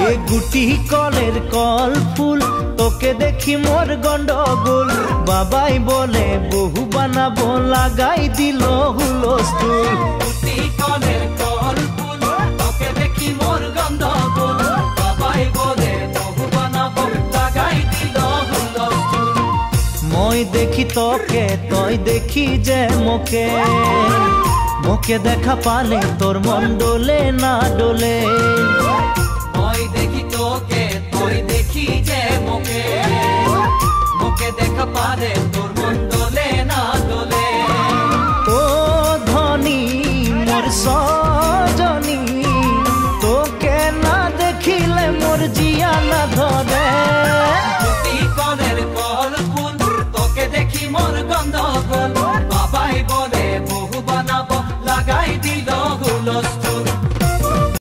এ গুটি কলের কল ফুল তোকে দেখি মোর গন্ডগোল বাবাই বলে বহু বানাবো লাগাই দিল হুলস্থুল গুটি কলের কল ফুল তোকে দেখি মোর গন্ডগোল বাবাই বলে বহু বানাবো লাগাই দিল হুলস্থুল মই দেখি তোকে তই দেখি যে মোকে মোকে দেখা পালে তোর মন ডোলে না ডোলে মই দেখি তোকে তুই দেখি যে মোকে মোকে দেখা পারে তোর মন দোলে না দোলে ও ধনী মোর